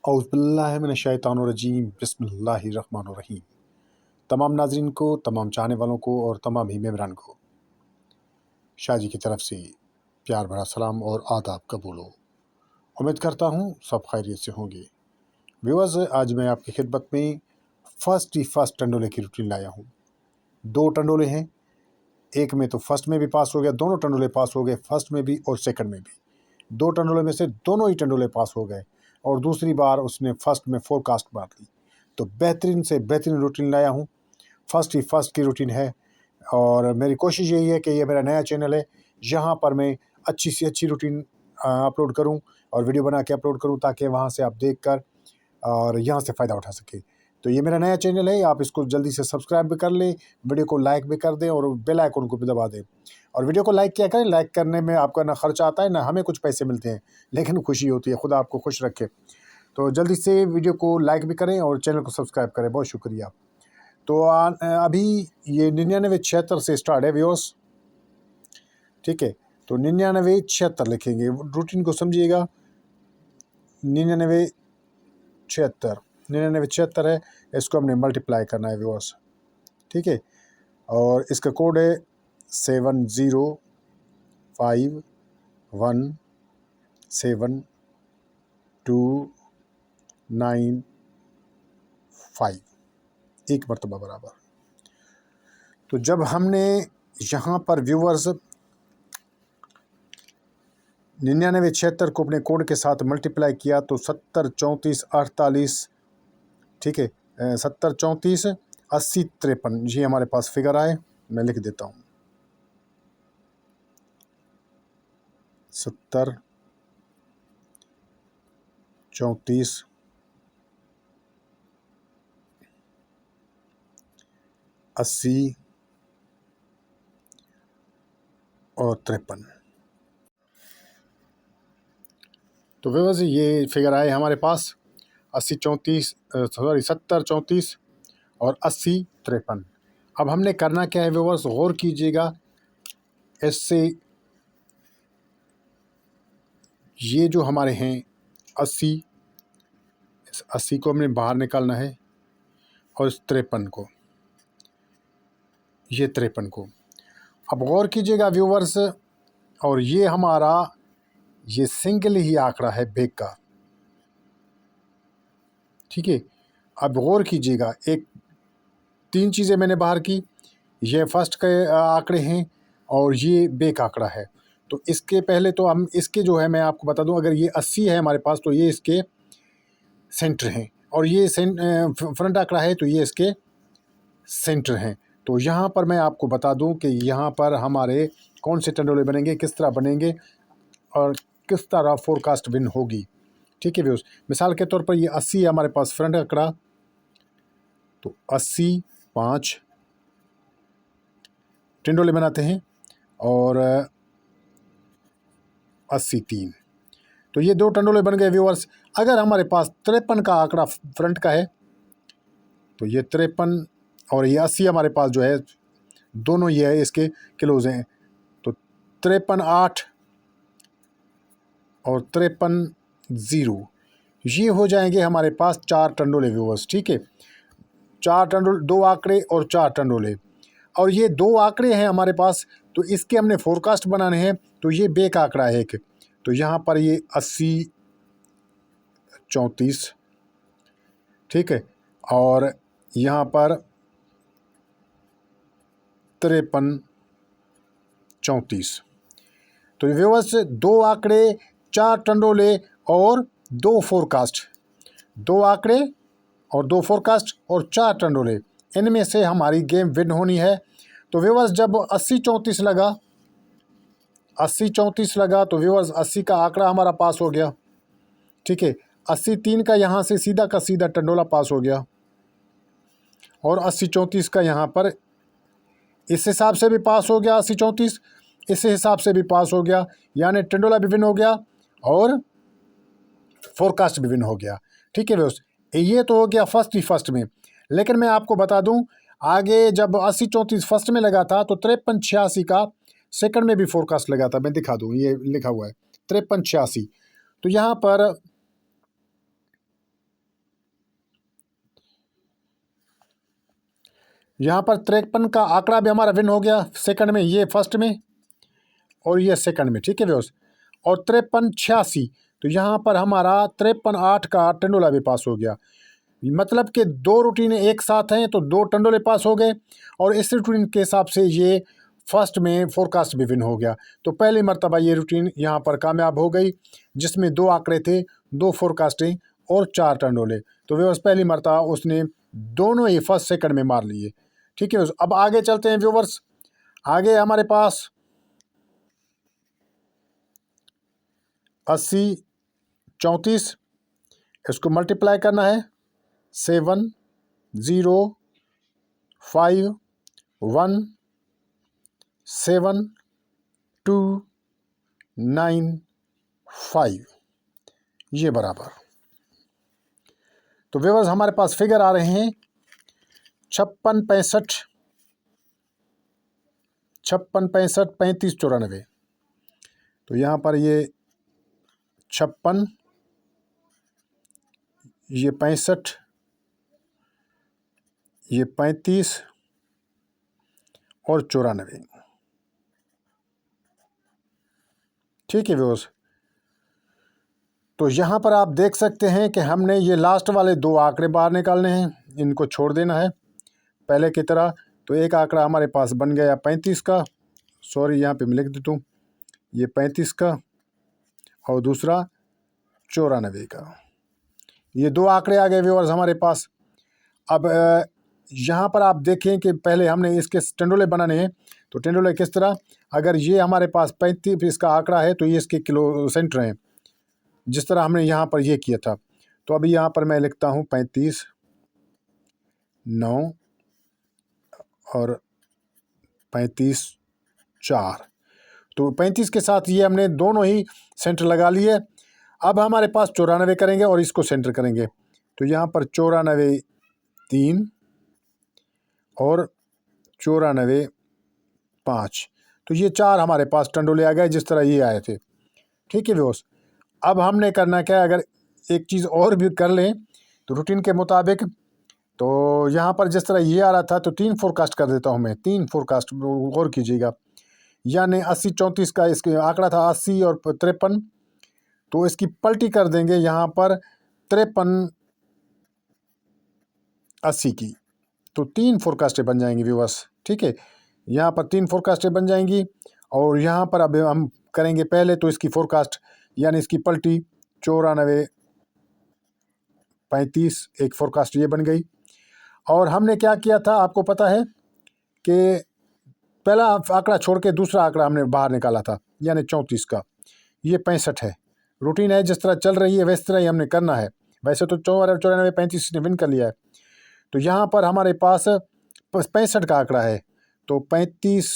औज़ुबिल्लाहिमिनश्शैतानिर्रजीम बिस्मिल्लाहिर्रहमानिर्रहीम। तमाम नाज़रीन को, तमाम चाहने वालों को और तमाम ही मेम्बरान को शाह जी की तरफ से प्यार भरा सलाम और आदाब कबूल हो। उम्मीद करता हूँ सब खैरियत से होंगे। व्यूअर्स, आज मैं आपकी खिदमत में फर्स्ट टंडोले की रूटीन लाया हूँ। 2 टंडोले हैं, एक में तो फर्स्ट में भी पास हो गया, दोनों टंडोले पास हो गए, फर्स्ट में भी और सेकंड में भी। 2 टंडोले में से दोनों ही टंडोले पास हो गए और दूसरी बार उसने फर्स्ट में फोरकास्ट मार ली। तो बेहतरीन से बेहतरीन रूटीन लाया हूँ। फर्स्ट की रूटीन है और मेरी कोशिश यही है कि ये मेरा नया चैनल है, यहाँ पर मैं अच्छी से अच्छी रूटीन अपलोड करूँ और वीडियो बना के अपलोड करूँ ताकि वहाँ से आप देख कर और यहाँ से फ़ायदा उठा सकें। तो ये मेरा नया चैनल है, आप इसको जल्दी से सब्सक्राइब भी कर लें, वीडियो को लाइक भी कर दें और बेल आइकन को भी दबा दें। और वीडियो को लाइक किया करें, लाइक करने में आपका ना खर्चा आता है ना हमें कुछ पैसे मिलते हैं, लेकिन खुशी होती है। खुदा आपको खुश रखे। तो जल्दी से वीडियो को लाइक भी करें और चैनल को सब्सक्राइब करें। बहुत शुक्रिया। तो अभी ये 9976 से स्टार्ट है व्यूअर्स, ठीक है। तो 9976 लिखेंगे, रूटीन को समझिएगा। 9976 है, इसको हमने मल्टीप्लाई करना है व्यूअर्स, ठीक है। और इसका कोड है 70517295, एक मरतबा बराबर। तो जब हमने यहाँ पर व्यूअर्स 9976 को अपने कोड के साथ मल्टीप्लाई किया तो 70 34 48, ठीक है, 70 34 80 53 ये हमारे पास फिगर आए। मैं लिख देता हूँ 70 34 80 और 53। तो व्यूअर्स ये फिगर आए हमारे पास 70 34 और 80 53। अब हमने करना क्या है व्यूअर्स, गौर कीजिएगा। इससे ये जो हमारे हैं 80, इस 80 को हमने बाहर निकालना है और इस 53 को, ये 53 को। अब गौर कीजिएगा व्यूअर्स, और ये हमारा ये सिंगल ही आंकड़ा है बेग का, ठीक है। अब गौर कीजिएगा, एक 3 चीज़ें मैंने बाहर की, ये फर्स्ट के आंकड़े हैं और ये बेक आंकड़ा है। तो इसके पहले तो हम इसके जो है मैं आपको बता दूं, अगर ये 80 है हमारे पास तो ये इसके सेंटर हैं, और ये फ्रंट आंकड़ा है तो ये इसके सेंटर हैं। तो यहाँ पर मैं आपको बता दूं कि यहाँ पर हमारे कौन से टंडोले बनेंगे, किस तरह बनेंगे और किस तरह फोरकास्ट विन होगी, ठीक है व्यूअर्स। मिसाल के तौर पर ये 80 है हमारे पास फ्रंट आंकड़ा, तो 80 5 टंडोले बनाते हैं और 80 3। तो ये 2 टंडोले बन गए व्यूअर्स। अगर हमारे पास 53 का आंकड़ा फ्रंट का है तो ये 53 और ये 80 हमारे पास जो है दोनों ये है इसके क्लोज हैं, तो 53 8 और 53 0 ये हो जाएंगे हमारे पास 4 टंडोले व्यूअर्स, ठीक है। 4 टंडोले, 2 आंकड़े और 4 टंडोले, और ये 2 आंकड़े हैं हमारे पास, तो इसके हमने फोरकास्ट बनाने हैं। तो ये बेक आंकड़ा है एक, तो यहाँ पर ये 80 34, ठीक है, और यहाँ पर 53 34। तो व्यूअर्स 2 आंकड़े, 4 टंडोले और 2 फोरकास्ट, 2 आंकड़े और 2 फोरकास्ट और 4 टंडोले, इनमें से हमारी गेम विन होनी है। तो व्यूअर्स जब 80 34 लगा, 80 34 लगा तो व्यूअर्स 80 का आंकड़ा हमारा पास हो गया, ठीक है। 80 3 का यहाँ से सीधा का सीधा टंडोला पास हो गया और 80 34 का यहाँ पर इस हिसाब से भी पास हो गया, 80 34 इस हिसाब से भी पास हो गया, यानी टंडोला भी विन हो गया और फोरकास्ट भी विन हो गया, ठीक है व्यूअर्स। ये तो हो गया फर्स्ट में। लेकिन मैं आपको बता दूं, आगे जब 80 34 फर्स्ट में लगा था तो 53 86 का सेकंड में भी फोरकास्ट लगा था। मैं दिखा दूं, ये लिखा हुआ है 53 86। तो यहाँ पर यहाँ पर 53 का आंकड़ा भी हमारा विन हो गया सेकंड में, ये फर्स्ट में और ये सेकंड में, ठीक है व्यूअर्स। और 53-86, तो यहाँ पर हमारा 53-8 का टंडोला भी पास हो गया। मतलब कि दो रूटीन एक साथ हैं तो दो टंडोले पास हो गए, और इस रूटीन के हिसाब से ये फर्स्ट में फोरकास्ट भी विन हो गया। तो पहली मर्तबा ये रूटीन यहाँ पर कामयाब हो गई, जिसमें दो आंकड़े थे, दो फोरकास्टें और 4 टंडोले। तो व्यूअर्स पहली मर्तबा उसने दोनों ही फर्स्ट सेकंड में मार लिए, ठीक है। अब आगे चलते हैं व्यूअर्स। आगे हमारे पास 80 34, इसको मल्टीप्लाई करना है 7 0 5 1 7 2 9 5, ये बराबर। तो व्यूअर्स हमारे पास फिगर आ रहे हैं 56 65 56 65 35 94। तो यहाँ पर ये 56, ये 65, ये 35 और 94, ठीक है व्यूअर्स। तो यहाँ पर आप देख सकते हैं कि हमने ये लास्ट वाले दो आंकड़े बाहर निकालने हैं, इनको छोड़ देना है पहले की तरह। तो एक आंकड़ा हमारे पास बन गया 35 का, सॉरी यहाँ पे मैं लिख देता हूँ, ये 35 का और दूसरा 94 का। ये दो आंकड़े आ गए व्यूअर्स हमारे पास। अब यहाँ पर आप देखें कि पहले हमने इसके टंडोले बनाने हैं। तो टंडोले किस तरह, अगर ये हमारे पास 35 इसका आंकड़ा है तो ये इसके किलो सेंटर हैं, जिस तरह हमने यहाँ पर ये किया था। तो अभी यहाँ पर मैं लिखता हूँ 35 9 और 35 4। तो 35 के साथ ये हमने दोनों ही सेंटर लगा लिए। अब हमारे पास 94 करेंगे और इसको सेंटर करेंगे। तो यहाँ पर 94 3 और 94 5, तो ये 4 हमारे पास टंडोले आ गए जिस तरह ये आए थे, ठीक है व्यूअर्स। अब हमने करना क्या है, अगर एक चीज़ और भी कर लें तो रूटीन के मुताबिक, तो यहाँ पर जिस तरह ये आ रहा था तो 3 फोरकास्ट कर देता हूँ मैं, 3 फोरकास्ट गौर कीजिएगा। यानी 80 34 का इसके आंकड़ा था 80 और 53, तो इसकी पलटी कर देंगे यहाँ पर 53 80 की, तो 3 फोरकास्टें बन जाएंगी व्यूअर्स, ठीक है। यहाँ पर 3 फोरकास्टें बन जाएंगी और यहाँ पर अब हम करेंगे पहले तो इसकी फोरकास्ट यानी इसकी पलटी 94 35, एक फोरकास्ट ये बन गई। और हमने क्या किया था आपको पता है कि पहला आंकड़ा छोड़ के दूसरा आंकड़ा हमने बाहर निकाला था, यानी 34 का, ये 65 है। रूटीन है जिस तरह चल रही है वैस तरह ही हमने करना है। वैसे तो 94 35 ने विन कर लिया है। तो यहाँ पर हमारे पास 65 का आंकड़ा है, तो 35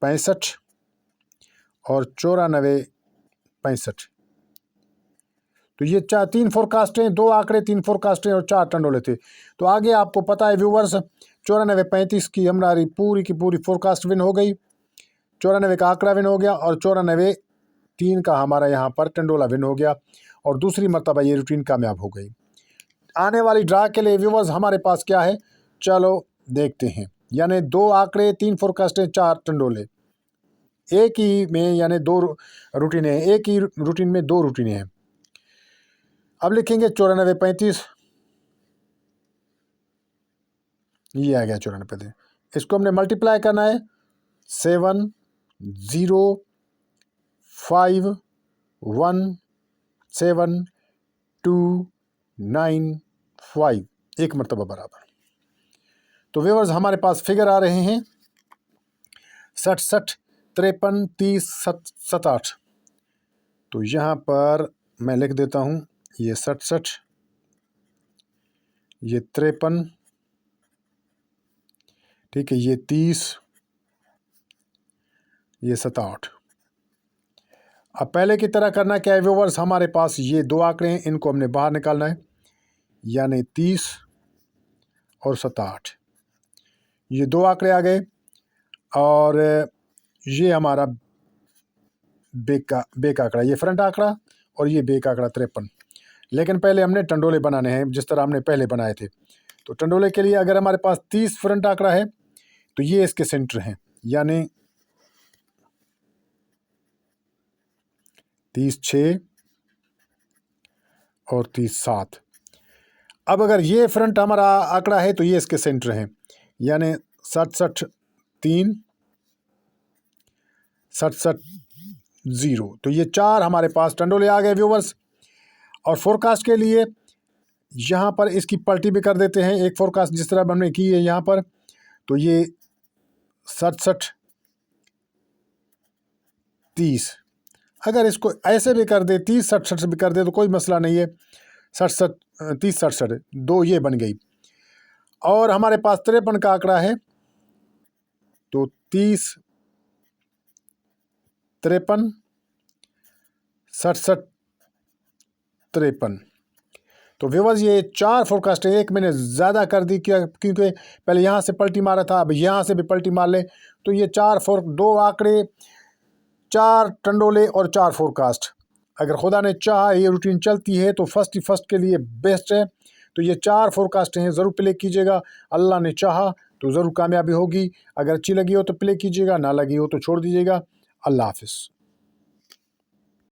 65 और 94 65, तो ये 3 फोरकास्टें, 2 आंकड़े 3 फोरकास्टें और 4 टंडोले थे। तो आगे आपको पता है व्यूवर्स 94 35 की हमारी पूरी की पूरी फोरकास्ट विन हो गई, 94 का आंकड़ा विन हो गया और 94 3 का हमारा यहाँ पर टंडोला विन हो गया और दूसरी मर्तबा ये रूटीन कामयाब हो गई। आने वाली ड्रा के लिए व्यूवर्स हमारे पास क्या है, चलो देखते हैं। यानी 2 आंकड़े 3 फोरकास्टें 4 टंडोले, एक ही में यानी 2 रूटीनें, एक ही रूटीन में 2 रूटीनें हैं। अब लिखेंगे 94 35, ये आ गया 94 35। इसको हमने मल्टीप्लाई करना है 7 0 5 1 7 2 9 5, एक मरतबा बराबर। तो व्यूअर्स हमारे पास फिगर आ रहे हैं 67 53 30 67। तो यहाँ पर मैं लिख देता हूँ, ये 67, ये 53, ठीक है, ये 30, ये 67। अब पहले की तरह करना क्या है व्यूअर्स, हमारे पास ये 2 आंकड़े हैं, इनको हमने बाहर निकालना है, यानी 30 और 67, ये 2 आंकड़े आ गए। और ये हमारा बेक आंकड़ा, ये फ्रंट आंकड़ा और ये बेक आंकड़ा 53। लेकिन पहले हमने टंडोले बनाने हैं जिस तरह हमने पहले बनाए थे। तो टंडोले के लिए अगर हमारे पास 30 फ्रंट आंकड़ा है तो ये इसके सेंटर हैं, यानी 30-6 और 30-7। अब अगर ये फ्रंट हमारा आंकड़ा है तो ये इसके सेंटर हैं, यानी 67-3, 67-0। तो ये 4 हमारे पास टंडोले आ गए व्यूवर्स। और फोरकास्ट के लिए यहाँ पर इसकी पलटी भी कर देते हैं, एक फोरकास्ट जिस तरह हमने की है यहाँ पर। तो ये 67-30, अगर इसको ऐसे भी कर दे, 30-67 भी कर दे तो कोई मसला नहीं है। 30-67 2 ये बन गई। और हमारे पास 53 का आंकड़ा है, तो 30-53, 67-53। तो व्यूअर्स ये 4 फोरकास्ट है। एक मैंने ज़्यादा कर दी क्योंकि पहले यहाँ से पलटी मारा था, अब यहाँ से भी पलटी मार ले। तो ये 2 आंकड़े, 4 टंडोले और 4 फोरकास्ट। अगर खुदा ने चाहा ये रूटीन चलती है तो फर्स्ट के लिए बेस्ट है। तो ये 4 फोरकास्ट हैं, ज़रूर प्ले कीजिएगा। अल्लाह ने चाहा तो ज़रूर कामयाबी होगी। अगर अच्छी लगी हो तो प्ले कीजिएगा, ना लगी हो तो छोड़ दीजिएगा। अल्लाह हाफिज़।